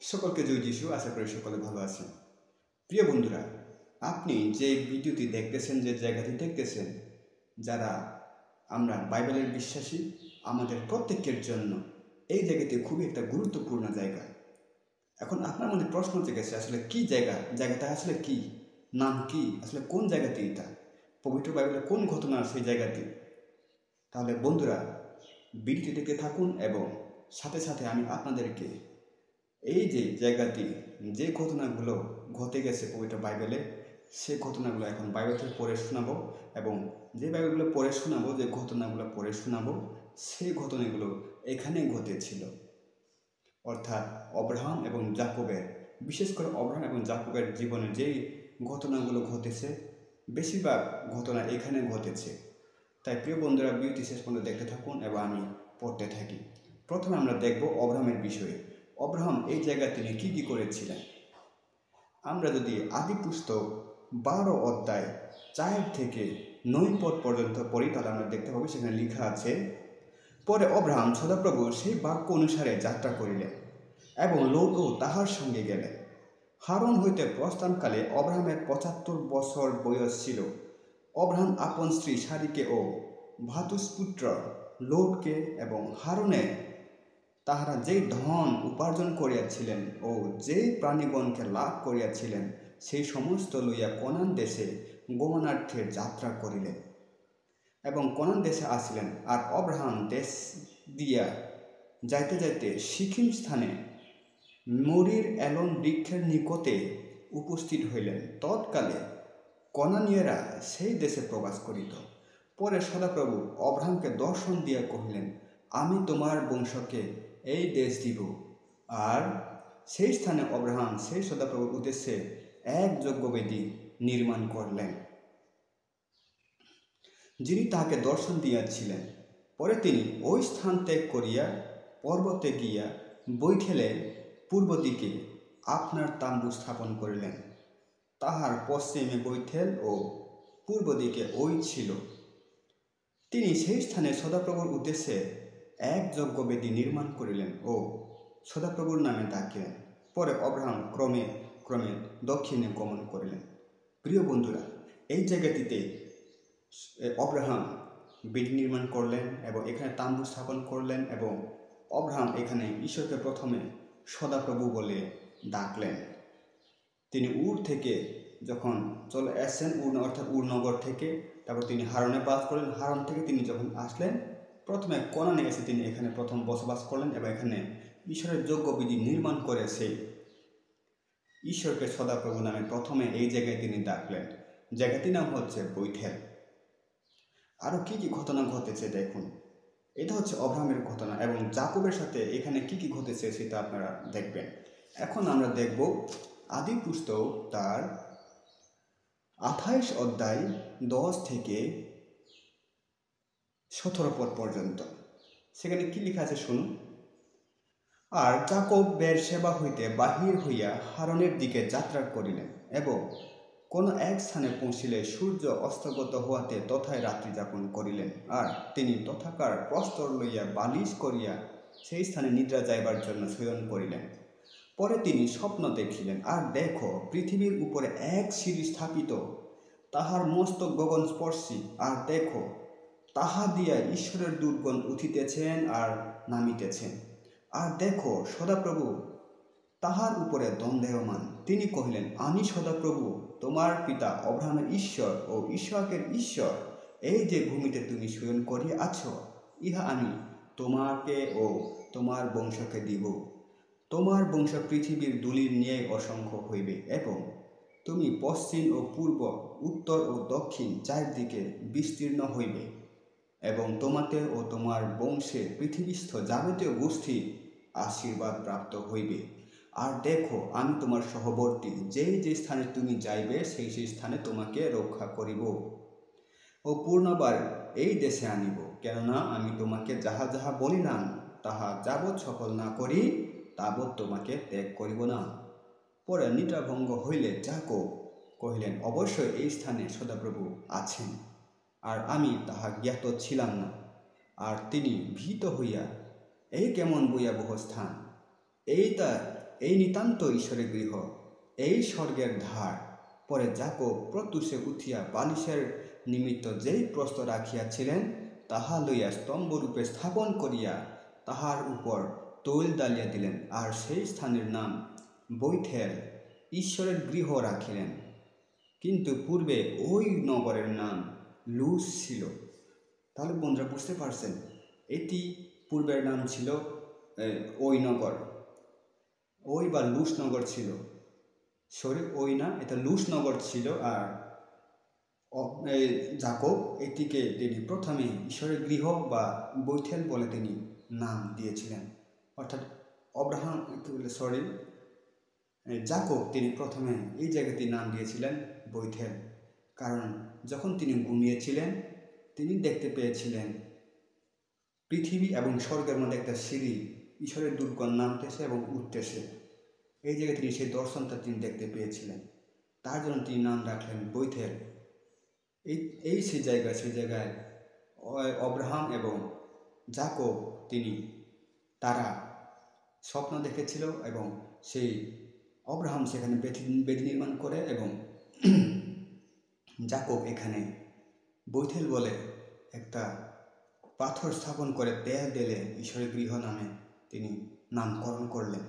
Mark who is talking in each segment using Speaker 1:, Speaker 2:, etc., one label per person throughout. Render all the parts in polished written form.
Speaker 1: সকলকে জয় যিশু। আশা করি সকলে ভালো আছেন। প্রিয় বন্ধুরা, আপনি যে ভিডিওটি দেখতেছেন, যে জায়গাটি দেখতেছেন, যারা আমরা বাইবেলের বিশ্বাসী, আমাদের প্রত্যেকের জন্য এই জায়গাটি খুবই একটা গুরুত্বপূর্ণ জায়গা। এখন আপনার মধ্যে প্রশ্ন জেগেছে, আসলে কি জায়গাটা আসলে কি, নাম কি, আসলে কোন জায়গাটি, এটা পবিত্র বাইবেলের কোন ঘটনা সেই জায়গাটি? তাহলে বন্ধুরা, ভিডিওটি দেখতে থাকুন এবং সাথে সাথে আমি আপনাদেরকে এই যে জায়গাটি, যে ঘটনাগুলো ঘটে গেছে পবিত্র বাইবেলে, সে ঘটনাগুলো এখন বাইবেল থেকে পড়ে শোনাবো। এবং যে বাইবেলগুলো পড়ে শোনাবো, যে ঘটনাগুলো পড়ে শোনাবো, সেই ঘটনাগুলো এখানে ঘটেছিল। অর্থাৎ অব্রাহাম এবং যাকবের, বিশেষ করে অব্রাহাম এবং যাকবের জীবনে যেই ঘটনাগুলো ঘটেছে, বেশিরভাগ ঘটনা এখানে ঘটেছে। তাই প্রিয় বন্ধুরা, ভিডিওটি শেষ পর্যন্ত দেখতে থাকুন এবং আমি পড়তে থাকি। প্রথমে আমরা দেখব অব্রাহামের বিষয়ে। অব্রাহাম এই জায়গায় তিনি কী কী করেছিলেন। আমরা যদি আদি পুস্তক 12 অধ্যায় 4 থেকে 9 পদ পর্যন্ত পড়ি, তাহলে আমরা দেখতে পাবো সেখানে লেখা আছে, পরে অব্রাহাম সদাপ্রভুর সেই বাক্য অনুসারে যাত্রা করিলেন এবং লোটও তাহার সঙ্গে গেলেন। হারন হইতে প্রস্থানকালে অব্রাহামের 75 বছর বয়স ছিল। অব্রাহাম আপন স্ত্রী সারিকে ও ভাতুষপুত্র লোটকে এবং হারনে তাহারা যেই ধন উপার্জন করিয়াছিলেন ও যেই প্রাণীগণকে লাভ করিয়াছিলেন, সেই সমস্ত লইয়া কনান দেশে গমনার্থে যাত্রা করিলেন এবং কনান দেশে আসিলেন। আর অব্রাহাম দেশ দিয়া যাইতে যাইতে সিকিম স্থানে মরির এলন বৃক্ষের নিকটে উপস্থিত হইলেন। তৎকালে কনানীয়রা সেই দেশে প্রবাস করিত। পরে সদাপ্রভু অব্রাহামকে দর্শন দিয়া কহিলেন, আমি তোমার বংশকে এই দেশ দিব। আর সেই স্থানে অব্রাহাম সেই সদাপ্রভুর উদ্দেশ্যে এক যজ্ঞবেদী নির্মাণ করলেন, যিনি তাহাকে দর্শন দিয়াছিলেন। পরে তিনি ওই স্থান ত্যাগ করিয়া পর্বতে গিয়া বৈঠেলে পূর্ব দিকে আপনার তাম্বু স্থাপন করিলেন। তাহার পশ্চিমে বৈঠেল ও পূর্ব দিকে ওই ছিল। তিনি সেই স্থানে সদাপ্রভুর উদ্দেশ্যে এক যজ্ঞবেদী নির্মাণ করিলেন ও সদাপ্রভুর নামে ডাকিলেন। পরে অব্রাহাম ক্রমে ক্রমে দক্ষিণে গমন করিলেন। প্রিয় বন্ধুরা, এই জায়গাটিতে অব্রাহাম বেদি নির্মাণ করলেন এবং এখানে তাম্বু স্থাপন করলেন এবং অব্রাহাম এখানে ঈশ্বরকে প্রথমে সদাপ্রভু বলে ডাকলেন। তিনি উর থেকে যখন চলে আসছেন, অর্থাৎ উরনগর থেকে, তারপর তিনি হারনে বাস করলেন। হারন থেকে তিনি যখন আসলেন, প্রথমে কনানে এসে তিনি এখানে প্রথম বসবাস করলেন এবং এখানে ঈশ্বরের যজ্ঞবিধি নির্মাণ করে সেই ঈশ্বরকে সদাপ্রভু নামে প্রথমে এই জায়গায় তিনি ডাকলেন। জায়গাটির নাম হচ্ছে বৈঠেল। আরও কী কী ঘটনা ঘটেছে দেখুন। এটা হচ্ছে অব্রাহামের ঘটনা এবং যাকবের সাথে এখানে কি কি ঘটেছে সেটা আপনারা দেখবেন। এখন আমরা দেখব আদি পুস্তক তার 28 অধ্যায় 10 থেকে 17 পদ পর্যন্ত। সেখানে কি লেখা আছে শুনুন। আর যাকব বেরশেবা হইতে বাহির হইয়া হারনের দিকে যাত্রা করিলেন এবং কোন এক স্থানে পৌঁছিলে সূর্য অস্তগত হওয়াতে তথায় রাত্রি যাপন করিলেন। আর তিনি তথাকার প্রস্তর লইয়া বালিশ করিয়া সেই স্থানে নিদ্রা যাইবার জন্য শয়ন করিলেন। পরে তিনি স্বপ্ন দেখিলেন, আর দেখো পৃথিবীর উপরে এক সিঁড়ি স্থাপিত, তাহার মস্তক গগন স্পর্শী। আর দেখো তাহা দিয়া ঈশ্বরের দূতগণ উঠিতেছেন আর নামিতেছেন। আর দেখো সদাপ্রভু তাহার উপরে দণ্ডায়মান। তিনি কহিলেন, আমি সদাপ্রভু তোমার পিতা অব্রাহামের ঈশ্বর ও ইসহাকের ঈশ্বর। এই যে ভূমিতে তুমি শয়ন করিয়া আছো, ইহা আমি তোমাকে ও তোমার বংশকে দিব। তোমার বংশ পৃথিবীর ধূলির ন্যায় অসংখ্য হইবে এবং তুমি পশ্চিম ও পূর্ব, উত্তর ও দক্ষিণ চারদিকে বিস্তীর্ণ হইবে এবং তোমাতে ও তোমার বংশে পৃথিবীস্থ যাবতীয় গোষ্ঠী আশীর্বাদ প্রাপ্ত হইবে। আর দেখো আমি তোমার সহবর্তী, যেই যে স্থানে তুমি যাইবে সেই সেই স্থানে তোমাকে রক্ষা করিব ও পূর্ণবার এই দেশে আনিব। কেননা আমি তোমাকে যাহা যাহা বলিলাম তাহা যাবৎ সফল না করি তাবৎ তোমাকে ত্যাগ করিব না। পরে নিদ্রাভঙ্গ হইলে যাকব কহিলেন, অবশ্যই এই স্থানে সদাপ্রভু আছেন, আর আমি তাহা জ্ঞাত ছিলাম না। আর তিনি ভীত হইয়া, এই কেমন ভয়াবহ স্থান, এইটা এই নিতান্ত ঈশ্বরের গৃহ, এই স্বর্গের ধার। পরে যাকব প্রত্যুষে উঠিয়া বালিশের নিমিত্ত যেই প্রস্তর রাখিয়াছিলেন তাহা লইয়া স্তম্ভরূপে স্থাপন করিয়া তাহার উপর তৈল ডালিয়া দিলেন, আর সেই স্থানের নাম বৈথেল, ঈশ্বরের গৃহ রাখিলেন। কিন্তু পূর্বে ওই নগরের নাম লুজ ছিল। তাহলে বন্ধুরা বুঝতে পারছেন, এটি পূর্বের নাম ছিল ওই নগর, ওই বা লুস নগর ছিল। সরি, ওই না, এটা লুস নগর ছিল। আর যাকব এটিকে তিনি প্রথমে ঈশ্বরের গৃহ বা বৈথেল বলে তিনি নাম দিয়েছিলেন। অর্থাৎ যাকব তিনি প্রথমে এই জায়গাটির নাম দিয়েছিলেন বৈথেল, কারণ যখন তিনি ঘুমিয়েছিলেন তিনি দেখতে পেয়েছিলেন পৃথিবী এবং স্বর্গের মধ্যে একটা সিঁড়ি, ঈশ্বরের দূতগণ নামতেছে এবং উঠতেছে। এই জায়গায় তিনি সেই দর্শনটা তিনি দেখতে পেয়েছিলেন, তার জন্য তিনি নাম রাখলেন বৈথেল। সেই জায়গায় অব্রাহাম এবং যাকব তারা স্বপ্ন দেখেছিল এবং সেই অব্রাহাম সেখানে বেদি নির্মাণ করে এবং যাকব এখানে বৈথেল বলে একটা পাথর স্থাপন করে তেল ঢেলে ঈশ্বরের গৃহ নামে তিনি নামকরণ করলেন।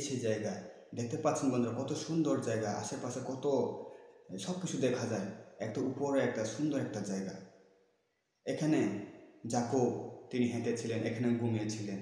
Speaker 1: সেই জায়গায় দেখতে পাচ্ছেন বন্ধুরা, কত সুন্দর জায়গা, আশেপাশে কত সব কিছু দেখা যায়, একটা উপরে একটা সুন্দর একটা জায়গা। এখানে যাকব তিনি হেঁটেছিলেন, এখানে ঘুমিয়েছিলেন।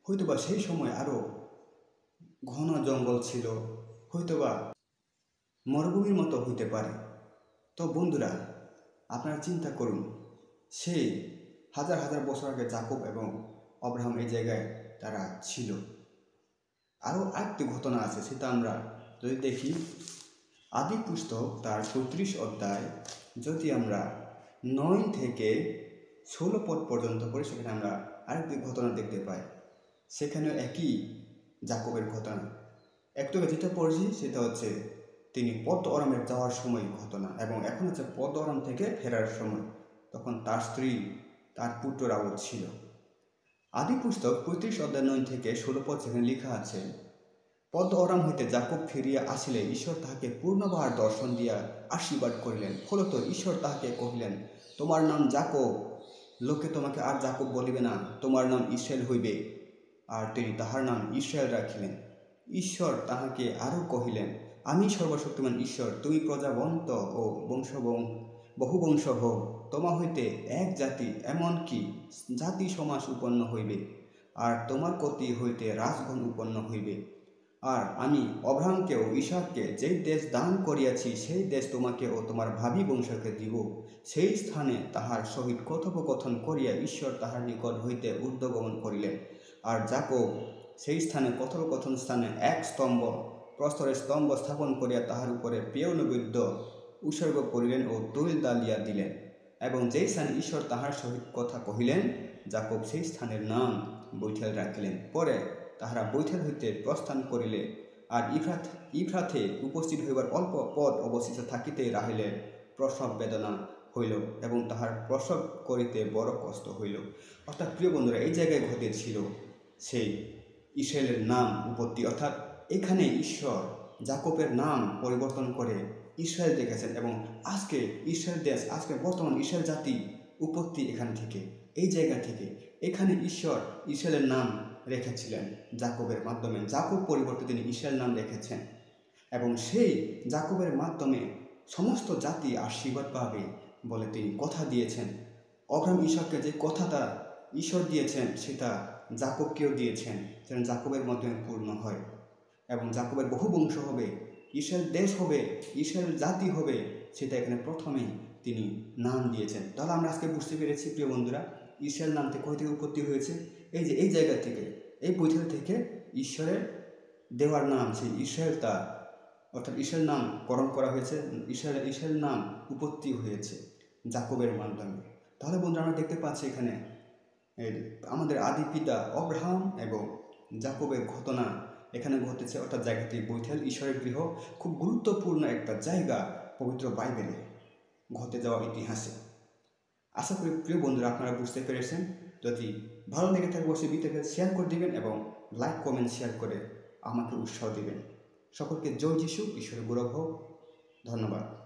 Speaker 1: হয়তোবা সেই সময় আরও ঘন জঙ্গল ছিল, হয়তোবা মরুভূমির মতো হইতে পারে। তো বন্ধুরা, আপনারা চিন্তা করুন, সেই হাজার হাজার বছর আগে যাকব এবং অব্রাহাম এই জায়গায় তারা ছিল। আরও আরেকটি ঘটনা আছে, সেটা আমরা যদি দেখি আদি পুস্তক তার ৩৫ অধ্যায়, যদি আমরা ৯ থেকে ১৬ পদ পর্যন্ত পড়ি, সেখানে আমরা আরেকটি ঘটনা দেখতে পাই। সেখানেও একই যাকবের ঘটনা। একটু যেটা পড়ছি সেটা হচ্ছে তিনি পদ্ম আরামে যাওয়ার সময় ঘটনা, এবং এখন হচ্ছে পদ্ম আরাম থেকে ফেরার সময়। তখন তার স্ত্রী, তার পুত্ররাও ছিল। আদি পুস্তক ৩৫ অধ্যায় ৯ থেকে ১৬ পদ সেখানে লেখা আছে, পদ্ম আরাম হইতে যাকব ফিরিয়া আসিলে ঈশ্বর তাহাকে পূর্ণবার দর্শন দিয়া আশীর্বাদ করিলেন। ফলত ঈশ্বর তাহাকে কহিলেন, তোমার নাম যাকব, লোকে তোমাকে আর যাকব বলিবে না, তোমার নাম ইসরায়েল হইবে। আর তিনি তাহার নাম ইসরায়েল রাখিলেন। ঈশ্বর তাহাকে আরও কহিলেন, আমি সর্বশক্তিমান ঈশ্বর, তুমি প্রজাবন্ত ও বহুবংশ হও। তোমা হইতে এক জাতি, এমনকি জাতি সমাজ উৎপন্ন হইবে, আর তোমার কতি হইতে রাজগণ উৎপন্ন হইবে। আর আমি অব্রাহামকে ও ইসাককে যেই দেশ দান করিয়াছি, সেই দেশ তোমাকে ও তোমার ভাবি বংশকে দিব। সেই স্থানে তাহার সহিত কথোপকথন করিয়া ঈশ্বর তাহার নিকট হইতে ঊর্ধ্বগমন করিলেন। আর যাকব সেই স্থানে কথোপকথন স্থানে এক প্রস্তরের স্তম্ভ স্থাপন করিয়া তাহার উপরে পেয় নৈবেদ্য উৎসর্গ করিলেন ও তৈল ডালিয়া দিলেন। এবং যেই স্থানে ঈশ্বর তাহার সহিত কথা কহিলেন, যাকব সেই স্থানের নাম বৈথেল রাখিলেন। পরে তাহারা বৈথেল হইতে প্রস্থান করিলে, আর ইফ্রাতে উপস্থিত হইবার অল্প পথ অবশিষ্ট থাকিতে রাহেলের প্রসব বেদনা হইল, এবং তাহার প্রসব করিতে বড় কষ্ট হইল। অর্থাৎ প্রিয় বন্ধুরা, এই জায়গায় ঘটেছিল সেই ইসরায়েলের নাম উৎপত্তি। অর্থাৎ এখানে ঈশ্বর যাকবের নাম পরিবর্তন করে ইসরায়েল দেখেছেন, এবং আজকে ইসরায়েল দেশ, আজকে বর্তমান ইসরায়েল জাতি উৎপত্তি এখান থেকে, এই জায়গা থেকে। এখানে ঈশ্বর ইসরায়েলের নাম রেখেছিলেন যাকবের মাধ্যমে। যাকব পরিবর্তে তিনি ইসরায়েল নাম রেখেছেন, এবং সেই যাকবের মাধ্যমে সমস্ত জাতি আশীর্বাদ পাবে বলে তিনি কথা দিয়েছেন। অব্রাহাম ইসাককে যে কথাটা ঈশ্বর দিয়েছেন, সেটা যাকবকেও দিয়েছেন, যেন যাকবের মাধ্যমে পূর্ণ হয়, এবং যাকবের বহু বংশ হবে, ইসরায়েল দেশ হবে, ইসরায়েল জাতি হবে, সেটা এখানে প্রথমেই তিনি নাম দিয়েছেন। তাহলে আমরা আজকে বুঝতে পেরেছি প্রিয় বন্ধুরা, ইসরায়েল নাম থেকে কোথা থেকে উৎপত্তি হয়েছে। এই যে এই জায়গা থেকে, এই বৈথেল থেকে ঈশ্বরের দেওয়ার নাম, সেই ইসরায়েলটা, অর্থাৎ ইসরায়েল নাম করণ করা হয়েছে, ইসরায়েল নাম উৎপত্তি হয়েছে যাকবের মাধ্যমে। তাহলে বন্ধুরা, আমরা দেখতে পাচ্ছি এখানে আমাদের আদি পিতা অব্রাহাম এবং যাকবের ঘটনা এখানে ঘটেছে। অর্থাৎ জায়গাটি বৈথেল, ঈশ্বরের গৃহ, খুব গুরুত্বপূর্ণ একটা জায়গা পবিত্র বাইবেলে ঘটে যাওয়া ইতিহাসে। আশা করি প্রিয় বন্ধুরা আপনারা বুঝতে পেরেছেন। যদি ভালো লেগে থাকে অবশ্যই ভিডিওকে শেয়ার করে দিবেন, এবং লাইক, কমেন্ট, শেয়ার করে আমাকে উৎসাহ দিবেন। সকলকে জয় যিশু, ঈশ্বরের গৌরব হোক। ধন্যবাদ।